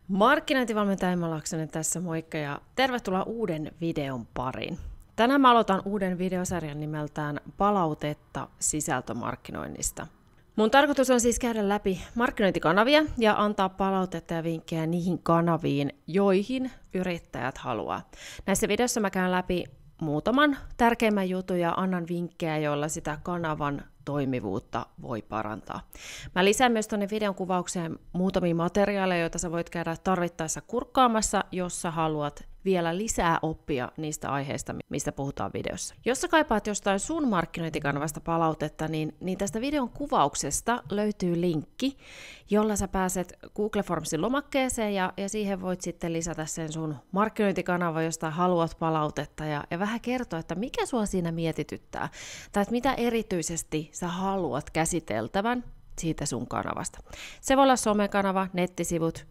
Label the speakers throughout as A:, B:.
A: Markkinointivalmentaja Emma Laaksonen tässä, moikka ja tervetuloa uuden videon pariin. Tänään mä aloitan uuden videosarjan nimeltään Palautetta sisältömarkkinoinnista. Mun tarkoitus on siis käydä läpi markkinointikanavia ja antaa palautetta ja vinkkejä niihin kanaviin, joihin yrittäjät haluaa. Näissä videoissa mä käyn läpi muutaman tärkeimmän jutun ja annan vinkkejä, joilla sitä kanavan toimivuutta voi parantaa. Mä lisään myös tuonne videon kuvaukseen muutamia materiaaleja, joita sä voit käydä tarvittaessa kurkkaamassa, jos sä haluat vielä lisää oppia niistä aiheista, mistä puhutaan videossa. Jos sä kaipaat jostain sun markkinointikanavasta palautetta, niin tästä videon kuvauksesta löytyy linkki, jolla sä pääset Google Formsin lomakkeeseen ja siihen voit sitten lisätä sen sun markkinointikanava, josta haluat palautetta ja vähän kertoa, että mikä sua siinä mietityttää tai että mitä erityisesti sä haluat käsiteltävän siitä sun kanavasta. Se voi olla somekanava, nettisivut,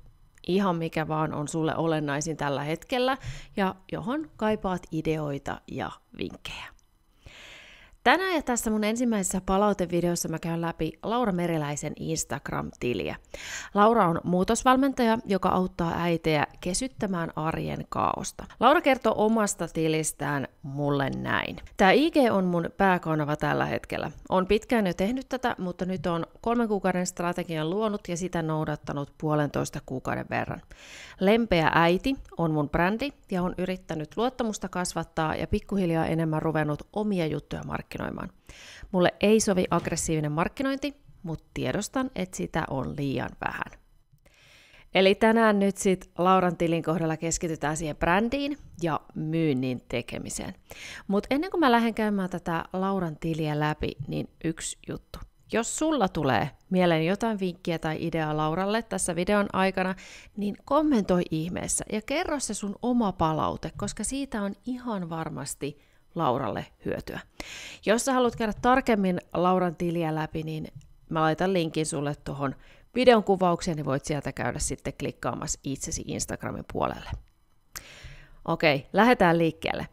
A: ihan mikä vaan on sulle olennaisin tällä hetkellä ja johon kaipaat ideoita ja vinkkejä. Tänään ja tässä mun ensimmäisessä palautevideossa mä käyn läpi Laura Meriläisen Instagram-tiliä. Laura on muutosvalmentaja, joka auttaa äitejä kesyttämään arjen kaaosta. Laura kertoo omasta tilistään mulle näin. Tää IG on mun pääkanava tällä hetkellä. Olen pitkään jo tehnyt tätä, mutta nyt on 3 kuukauden strategian luonut ja sitä noudattanut 1,5 kuukauden verran. Lempeä äiti on mun brändi ja on yrittänyt luottamusta kasvattaa ja pikkuhiljaa enemmän ruvennut omia juttuja markkinoimaan. Mulle ei sovi aggressiivinen markkinointi, mutta tiedostan, että sitä on liian vähän. Eli tänään nyt sit Lauran tilin kohdalla keskitytään siihen brändiin ja myynnin tekemiseen. Mutta ennen kuin mä lähden käymään tätä Lauran tiliä läpi, niin yksi juttu. Jos sulla tulee mieleen jotain vinkkiä tai ideaa Lauralle tässä videon aikana, niin kommentoi ihmeessä ja kerro se sun oma palaute, koska siitä on ihan varmasti Lauralle hyötyä. Jos sä haluat käydä tarkemmin Lauran tiliä läpi, niin mä laitan linkin sulle tuohon videon kuvaukseen, niin voit sieltä käydä sitten klikkaamassa itsesi Instagramin puolelle. Okei, lähdetään liikkeelle.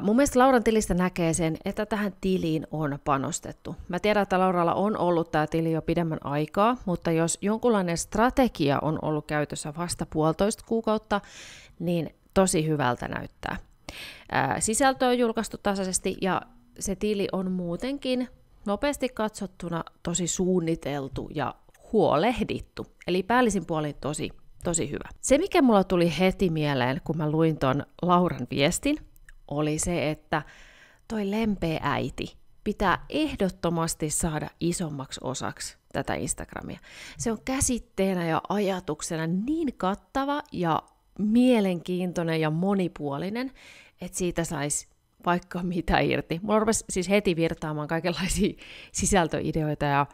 A: Mun mielestä Lauran tilistä näkee sen, että tähän tiliin on panostettu. Mä tiedän, että Lauralla on ollut tämä tili jo pidemmän aikaa, mutta jos jonkunlainen strategia on ollut käytössä vasta 1,5 kuukautta, niin tosi hyvältä näyttää. Sisältö on julkaistu tasaisesti ja se tili on muutenkin nopeasti katsottuna tosi suunniteltu ja huolehdittu. Eli päällisin puolin tosi hyvä. Se, mikä mulla tuli heti mieleen, kun mä luin ton Lauran viestin, oli se, että toi lempeä äiti pitää ehdottomasti saada isommaksi osaksi tätä Instagramia. Se on käsitteenä ja ajatuksena niin kattava ja mielenkiintoinen ja monipuolinen, että siitä saisi vaikka mitä irti. Mulla rupesi siis heti virtaamaan kaikenlaisia sisältöideoita ja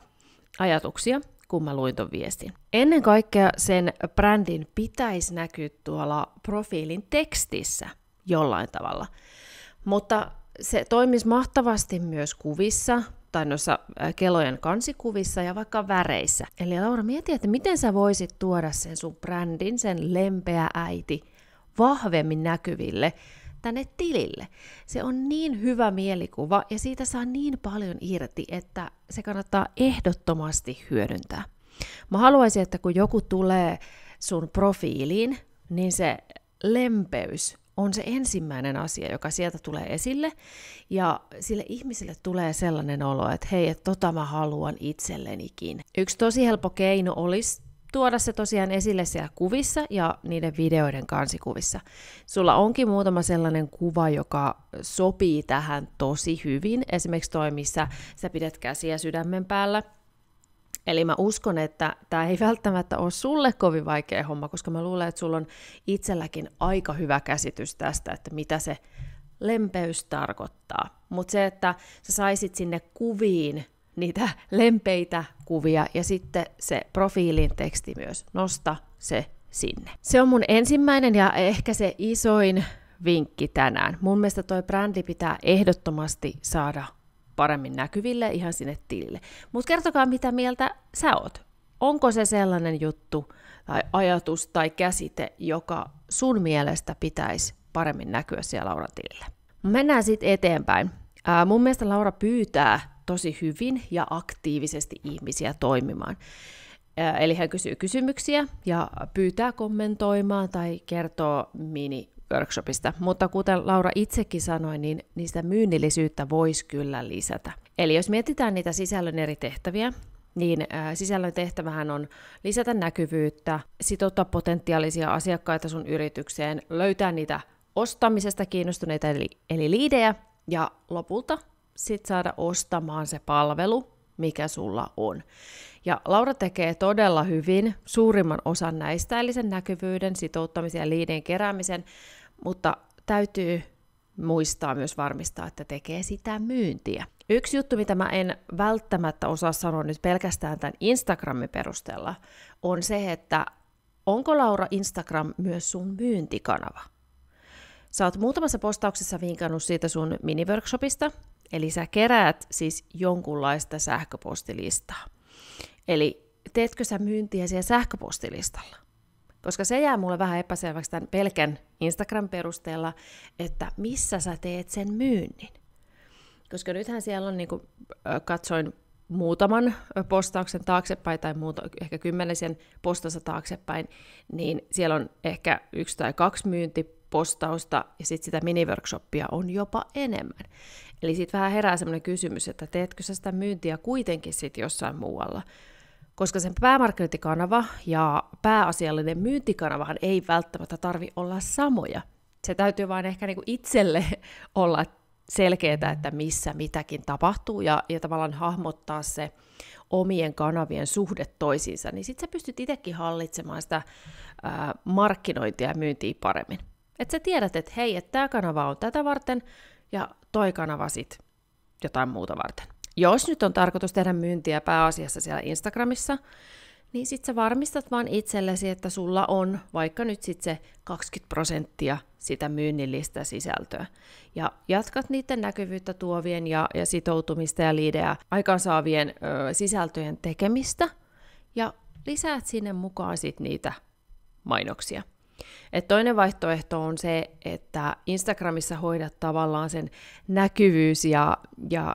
A: ajatuksia, kun mä luin ton viestin. Ennen kaikkea sen brändin pitäisi näkyä tuolla profiilin tekstissä jollain tavalla, mutta se toimisi mahtavasti myös kuvissa tai noissa kelojen kansikuvissa ja vaikka väreissä. Eli Laura, mieti, että miten sä voisit tuoda sen sun brändin, sen lempeä äiti, vahvemmin näkyville tänne tilille. Se on niin hyvä mielikuva ja siitä saa niin paljon irti, että se kannattaa ehdottomasti hyödyntää. Mä haluaisin, että kun joku tulee sun profiiliin, niin se lempeys on se ensimmäinen asia, joka sieltä tulee esille, ja sille ihmiselle tulee sellainen olo, että hei, että tota mä haluan itsellenikin. Yksi tosi helppo keino olisi tuoda se tosiaan esille siellä kuvissa ja niiden videoiden kansikuvissa. Sulla onkin muutama sellainen kuva, joka sopii tähän tosi hyvin, esimerkiksi toi, missä sä pidät käsiä sydämen päällä. Eli mä uskon, että tämä ei välttämättä ole sulle kovin vaikea homma, koska mä luulen, että sulla on itselläkin aika hyvä käsitys tästä, että mitä se lempeys tarkoittaa. Mutta se, että sä saisit sinne kuviin niitä lempeitä kuvia ja sitten se profiilin teksti myös, nosta se sinne. Se on mun ensimmäinen ja ehkä se isoin vinkki tänään. Mun mielestä toi brändi pitää ehdottomasti saada paremmin näkyville ihan sinne tilille. Mutta kertokaa, mitä mieltä sä oot. Onko se sellainen juttu tai ajatus tai käsite, joka sun mielestä pitäisi paremmin näkyä siellä Lauran tilille? Mennään sitten eteenpäin. Mun mielestä Laura pyytää tosi hyvin ja aktiivisesti ihmisiä toimimaan. Eli hän kysyy kysymyksiä ja pyytää kommentoimaan tai kertoo mini-workshopista. Mutta kuten Laura itsekin sanoi, niin niistä myynnillisyyttä voisi kyllä lisätä. Eli jos mietitään niitä sisällön eri tehtäviä, niin sisällön tehtävähän on lisätä näkyvyyttä, sitouttaa potentiaalisia asiakkaita sun yritykseen, löytää niitä ostamisesta kiinnostuneita eli liidejä ja lopulta sit saada ostamaan se palvelu, mikä sulla on. Ja Laura tekee todella hyvin suurimman osan näistä, eli sen näkyvyyden, sitouttamisen ja liidien keräämisen, mutta täytyy muistaa myös varmistaa, että tekee sitä myyntiä. Yksi juttu, mitä mä en välttämättä osaa sanoa nyt pelkästään tämän Instagramin perusteella, on se, että onko Laura Instagram myös sun myyntikanava? Sä oot muutamassa postauksessa vinkannut siitä sun mini-workshopista, eli sä keräät siis jonkunlaista sähköpostilistaa. Eli teetkö sä myyntiä siellä sähköpostilistalla? Koska se jää mulle vähän epäselväksi tämän pelkän Instagram-perusteella, että missä sä teet sen myynnin. Koska nythän siellä on, niin kuin katsoin muutaman postauksen taaksepäin tai ehkä 10 postausta taaksepäin, niin siellä on ehkä 1 tai 2 myyntipostausta ja sitten sitä mini-workshoppia on jopa enemmän. Eli sitten vähän herää sellainen kysymys, että teetkö sä sitä myyntiä kuitenkin sitten jossain muualla? Koska sen päämarkkinointikanava ja pääasiallinen myyntikanavahan ei välttämättä tarvitse olla samoja. Se täytyy vain ehkä niinku itselle olla selkeää, että missä mitäkin tapahtuu ja tavallaan hahmottaa se omien kanavien suhde toisiinsa, niin sitten sä pystyt itsekin hallitsemaan sitä markkinointia ja myyntiä paremmin. Että sä tiedät, että hei, että tämä kanava on tätä varten ja toi kanava sit jotain muuta varten. Jos nyt on tarkoitus tehdä myyntiä pääasiassa siellä Instagramissa, niin sit sä varmistat vaan itsellesi, että sulla on vaikka nyt sit se 20% sitä myynnillistä sisältöä. Ja jatkat niiden näkyvyyttä tuovien ja sitoutumista ja liidejä aikaansaavien sisältöjen tekemistä ja lisäät sinne mukaan sit niitä mainoksia. Et toinen vaihtoehto on se, että Instagramissa hoidat tavallaan sen näkyvyys- ja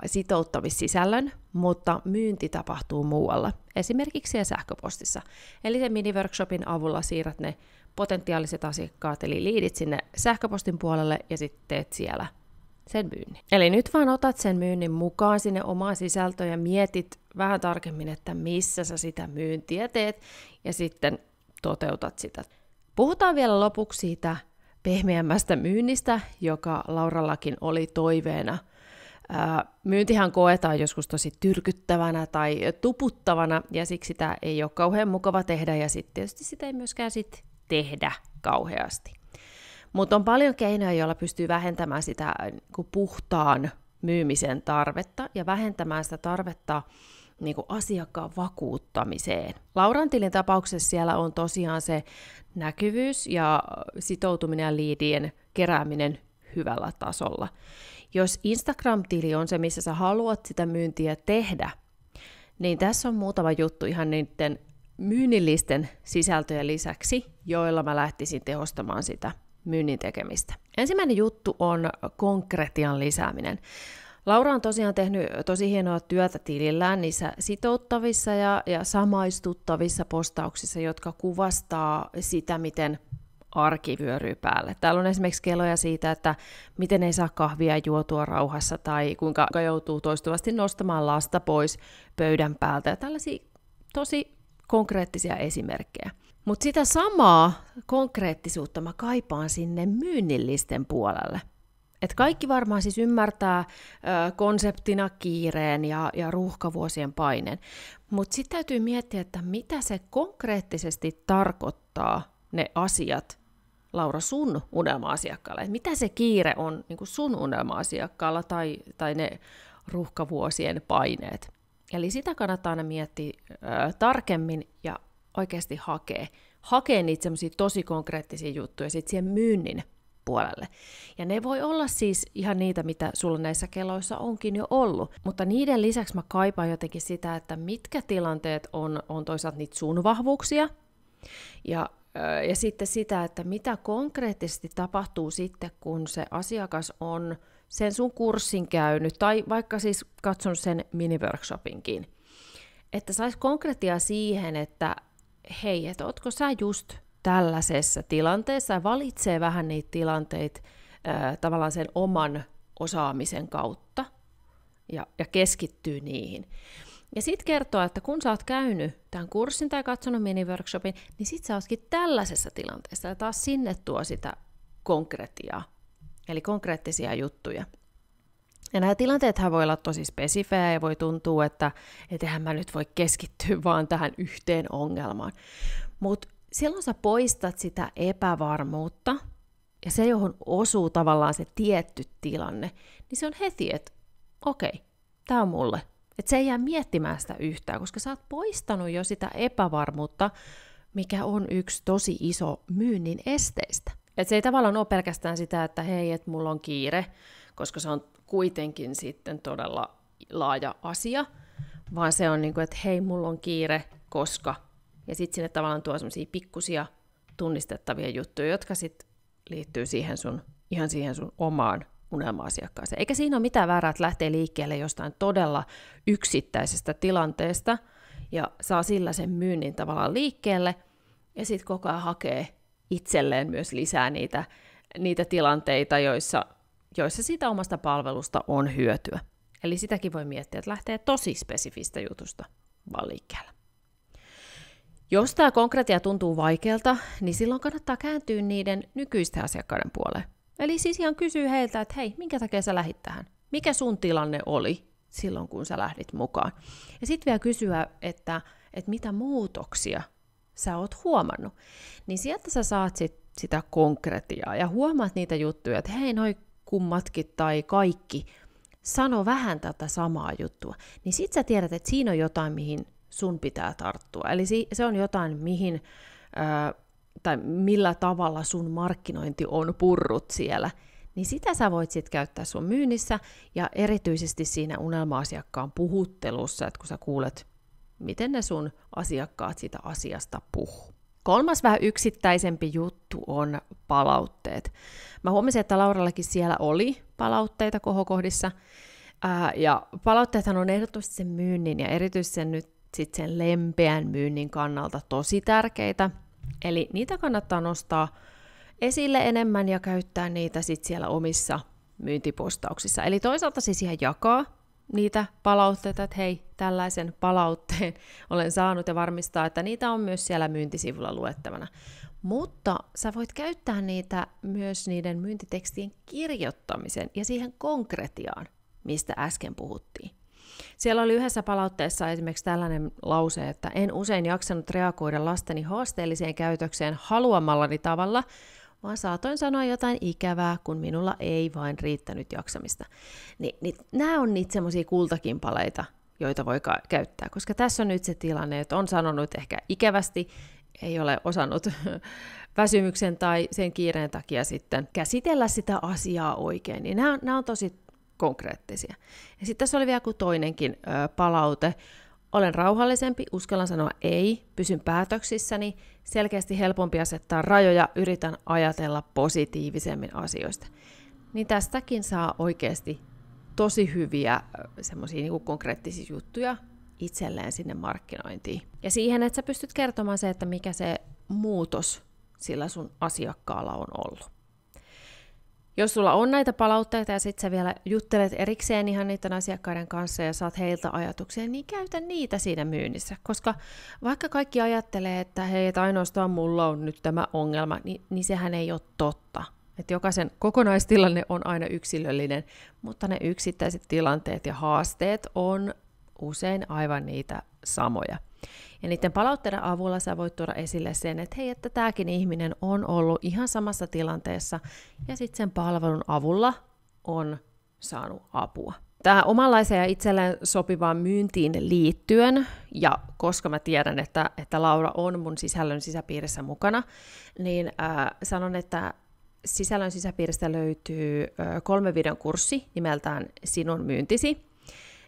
A: sitouttamissisällön, mutta myynti tapahtuu muualla, esimerkiksi siellä sähköpostissa. Eli sen mini-workshopin avulla siirrät ne potentiaaliset asiakkaat, eli liidit sinne sähköpostin puolelle ja sitten teet siellä sen myynnin. Eli nyt vaan otat sen myynnin mukaan sinne omaan sisältöön ja mietit vähän tarkemmin, että missä sä sitä myyntiä teet ja sitten toteutat sitä. Puhutaan vielä lopuksi siitä pehmeämmästä myynnistä, joka Laurallakin oli toiveena. Myyntihän koetaan joskus tosi tyrkyttävänä tai tuputtavana, ja siksi sitä ei ole kauhean mukava tehdä, ja sitten tietysti sitä ei myöskään tehdä kauheasti. Mutta on paljon keinoja, joilla pystyy vähentämään sitä puhtaan myymisen tarvetta, ja vähentämään sitä tarvetta niin kuin asiakkaan vakuuttamiseen. Lauran tilin tapauksessa siellä on tosiaan se näkyvyys ja sitoutuminen ja liidien kerääminen hyvällä tasolla. Jos Instagram-tili on se, missä sä haluat sitä myyntiä tehdä, niin tässä on muutama juttu ihan niiden myynnillisten sisältöjen lisäksi, joilla mä lähtisin tehostamaan sitä myynnin tekemistä. Ensimmäinen juttu on konkretian lisääminen. Laura on tosiaan tehnyt tosi hienoa työtä tilillään niissä sitouttavissa ja samaistuttavissa postauksissa, jotka kuvastaa sitä, miten arki vyöryy päälle. Täällä on esimerkiksi keloja siitä, että miten ei saa kahvia juotua rauhassa tai kuinka joutuu toistuvasti nostamaan lasta pois pöydän päältä ja tällaisia tosi konkreettisia esimerkkejä. Mutta sitä samaa konkreettisuutta mä kaipaan sinne myynnillisten puolelle. Et kaikki varmaan siis ymmärtää konseptina kiireen ja ruuhkavuosien paineen, mutta sitten täytyy miettiä, että mitä se konkreettisesti tarkoittaa ne asiat, Laura, sun unelma-asiakkaalle. Et mitä se kiire on niin kuin sun unelma-asiakkaalla tai ne ruuhkavuosien paineet. Eli sitä kannattaa aina miettiä tarkemmin ja oikeasti hakea niitä semmoisia tosi konkreettisia juttuja sitten siihen myynnin puolelle. Ja ne voi olla siis ihan niitä, mitä sulla näissä keloissa onkin jo ollut, mutta niiden lisäksi mä kaipaan jotenkin sitä, että mitkä tilanteet on toisaalta niitä sun vahvuuksia, ja sitten sitä, että mitä konkreettisesti tapahtuu sitten, kun se asiakas on sen sun kurssin käynyt, tai vaikka siis katsonut sen mini-workshopinkin. että saisi konkretiaa siihen, että hei, että ootko sä just tällaisessa tilanteessa ja valitsee vähän niitä tilanteita tavallaan sen oman osaamisen kautta ja keskittyy niihin. Ja sitten kertoo, että kun sä oot käynyt tämän kurssin tai katsonut mini-workshopin, niin sit sä ootkin tällaisessa tilanteessa ja taas sinne tuo sitä konkretiaa, eli konkreettisia juttuja. Ja nämä tilanteethan voi olla tosi spesifejä ja voi tuntua, että eihän mä nyt voi keskittyä vaan tähän yhteen ongelmaan. Mutta silloin sä poistat sitä epävarmuutta ja se, johon osuu tavallaan se tietty tilanne, niin se on heti, että okei, tää on mulle. Että se ei jää miettimään sitä yhtään, koska sä oot poistanut jo sitä epävarmuutta, mikä on yksi tosi iso myynnin esteistä. Et se ei tavallaan ole pelkästään sitä, että hei, että mulla on kiire, koska se on kuitenkin sitten todella laaja asia, vaan se on niin kuin, että hei, mulla on kiire, koska. Ja sitten sinne tavallaan tuo semmoisia pikkusia tunnistettavia juttuja, jotka sitten liittyy ihan siihen sun omaan unelma-asiakkaaseen. Eikä siinä ole mitään väärää, että lähtee liikkeelle jostain todella yksittäisestä tilanteesta ja saa sillä sen myynnin tavallaan liikkeelle ja sitten koko ajan hakee itselleen myös lisää niitä tilanteita, joissa siitä omasta palvelusta on hyötyä. Eli sitäkin voi miettiä, että lähtee tosi spesifistä jutusta vaan liikkeelle. Jos tämä konkretia tuntuu vaikealta, niin silloin kannattaa kääntyä niiden nykyisten asiakkaiden puoleen. Eli siis ihan kysyy heiltä, että hei, minkä takia sä lähdit tähän? Mikä sun tilanne oli silloin, kun sä lähdit mukaan? Ja sitten vielä kysyä, että mitä muutoksia sä oot huomannut. Niin sieltä sä saat sitä konkretiaa ja huomaat niitä juttuja, että hei, noi kummatkin tai kaikki sano vähän tätä samaa juttua. Niin sit sä tiedät, että siinä on jotain, mihin sun pitää tarttua. Eli se on jotain, mihin tai millä tavalla sun markkinointi on purrut siellä, niin sitä sä voit sitten käyttää sun myynnissä ja erityisesti siinä unelma-asiakkaan puhuttelussa, että kun sä kuulet, miten ne sun asiakkaat sitä asiasta puhuu. Kolmas vähän yksittäisempi juttu on palautteet. Mä huomasin, että Laurallakin siellä oli palautteita kohokohdissa, ja palautteethan on ehdottomasti sen myynnin ja erityisesti sen lempeän myynnin kannalta tosi tärkeitä. Eli niitä kannattaa nostaa esille enemmän ja käyttää niitä sitten siellä omissa myyntipostauksissa. Eli toisaalta siis ihan jakaa niitä palautteita, että hei, tällaisen palautteen olen saanut ja varmistaa, että niitä on myös siellä myyntisivulla luettavana. Mutta sä voit käyttää niitä myös niiden myyntitekstien kirjoittamisen ja siihen konkretiaan, mistä äsken puhuttiin. Siellä oli yhdessä palautteessa esimerkiksi tällainen lause, että en usein jaksanut reagoida lasteni haasteelliseen käytökseen haluamallani tavalla, vaan saatoin sanoa jotain ikävää, kun minulla ei vain riittänyt jaksamista. Niin nämä on niitä semmoisia kultakimpaleita, joita voi käyttää, koska tässä on nyt se tilanne, että on sanonut ehkä ikävästi, ei ole osannut väsymyksen tai sen kiireen takia sitten käsitellä sitä asiaa oikein, niin nämä on tosi konkreettisia. Ja sitten tässä oli vielä toinenkin palaute. Olen rauhallisempi, uskallan sanoa ei, pysyn päätöksissäni, selkeästi helpompi asettaa rajoja, yritän ajatella positiivisemmin asioista. Niin tästäkin saa oikeasti tosi hyviä semmoisia niin kuin konkreettisia juttuja itselleen sinne markkinointiin. Ja siihen, että sä pystyt kertomaan se, että mikä se muutos sillä sun asiakkaalla on ollut. Jos sulla on näitä palautteita ja sitten sä vielä juttelet erikseen ihan niiden asiakkaiden kanssa ja saat heiltä ajatuksia, niin käytä niitä siinä myynnissä. Koska vaikka kaikki ajattelee, että hei, että ainoastaan mulla on nyt tämä ongelma, niin sehän ei ole totta. Että jokaisen kokonaistilanne on aina yksilöllinen, mutta ne yksittäiset tilanteet ja haasteet on usein aivan niitä samoja. Ja niiden palautteiden avulla sä voit tuoda esille sen, että hei, että tämäkin ihminen on ollut ihan samassa tilanteessa ja sitten sen palvelun avulla on saanut apua. Tähän omanlaiseen ja itselleen sopivaan myyntiin liittyen, ja koska mä tiedän, että Laura on mun sisällön sisäpiirissä mukana, niin sanon, että sisällön sisäpiiristä löytyy 3 videon kurssi nimeltään Sinun myyntisi.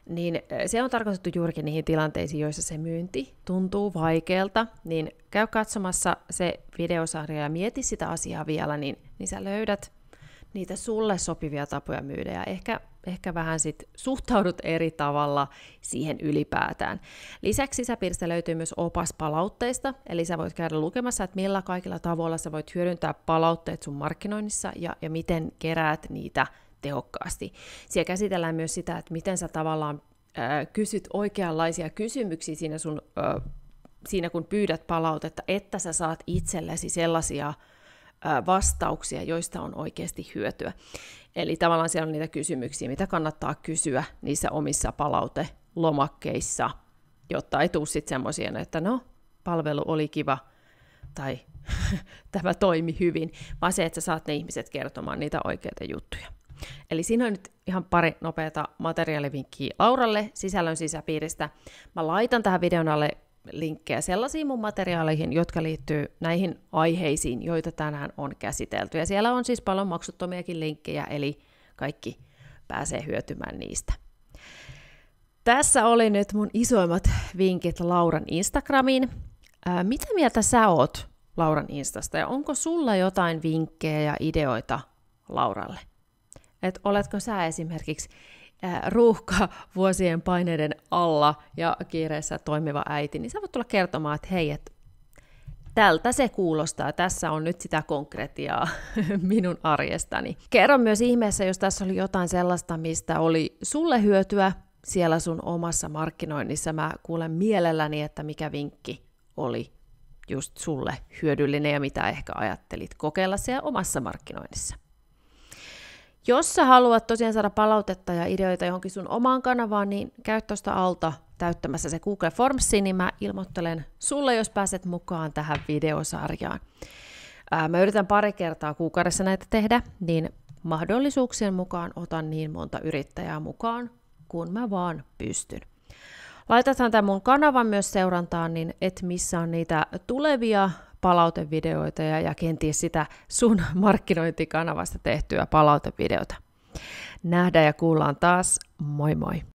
A: Niin se on tarkoitettu juurikin niihin tilanteisiin, joissa se myynti tuntuu vaikealta, niin käy katsomassa se videosarja ja mieti sitä asiaa vielä, niin sä löydät niitä sulle sopivia tapoja myydä ja ehkä vähän sit suhtaudut eri tavalla siihen ylipäätään. Lisäksi sisäpiiristä löytyy myös opas palautteista, eli sä voit käydä lukemassa, että millä kaikilla tavoilla sä voit hyödyntää palautteet sun markkinoinnissa ja miten keräät niitä tehokkaasti. Siellä käsitellään myös sitä, että miten sä tavallaan kysyt oikeanlaisia kysymyksiä siinä kun pyydät palautetta, että sä saat itsellesi sellaisia vastauksia, joista on oikeasti hyötyä. Eli tavallaan siellä on niitä kysymyksiä, mitä kannattaa kysyä niissä omissa palautelomakkeissa, jotta ei tule sitten semmoisia, että no, palvelu oli kiva tai tämä toimi hyvin, vaan se, että sä saat ne ihmiset kertomaan niitä oikeita juttuja. Eli siinä on nyt ihan pari nopeata materiaalivinkkiä Lauralle sisällön sisäpiiristä. Mä laitan tähän videon alle linkkejä sellaisiin mun materiaaleihin, jotka liittyy näihin aiheisiin, joita tänään on käsitelty. Ja siellä on siis paljon maksuttomiakin linkkejä, eli kaikki pääsee hyötymään niistä. Tässä oli nyt mun isoimmat vinkit Lauran Instagramiin. Mitä mieltä sä oot Lauran Instasta ja onko sulla jotain vinkkejä ja ideoita Lauralle? Et oletko sä esimerkiksi ruuhkavuosien paineiden alla ja kiireessä toimiva äiti, niin sä voit tulla kertomaan, että hei, tältä se kuulostaa, tässä on nyt sitä konkretiaa minun arjestani. Kerro myös ihmeessä, jos tässä oli jotain sellaista, mistä oli sulle hyötyä siellä sun omassa markkinoinnissa. Mä kuulen mielelläni, että mikä vinkki oli just sulle hyödyllinen ja mitä ehkä ajattelit kokeilla siellä omassa markkinoinnissa. Jos sä haluat tosiaan saada palautetta ja ideoita johonkin sun omaan kanavaan, niin käy tuosta alta täyttämässä se Google Formsi, niin mä ilmoittelen sulle, jos pääset mukaan tähän videosarjaan. Mä yritän pari kertaa kuukaudessa näitä tehdä, niin mahdollisuuksien mukaan otan niin monta yrittäjää mukaan, kun mä vaan pystyn. Laitathan tämän mun kanavan myös seurantaan, niin et missä on niitä tulevia palautevideoita ja kenties sitä sun markkinointikanavasta tehtyä palautevideota. Nähdään ja kuullaan taas. Moi moi!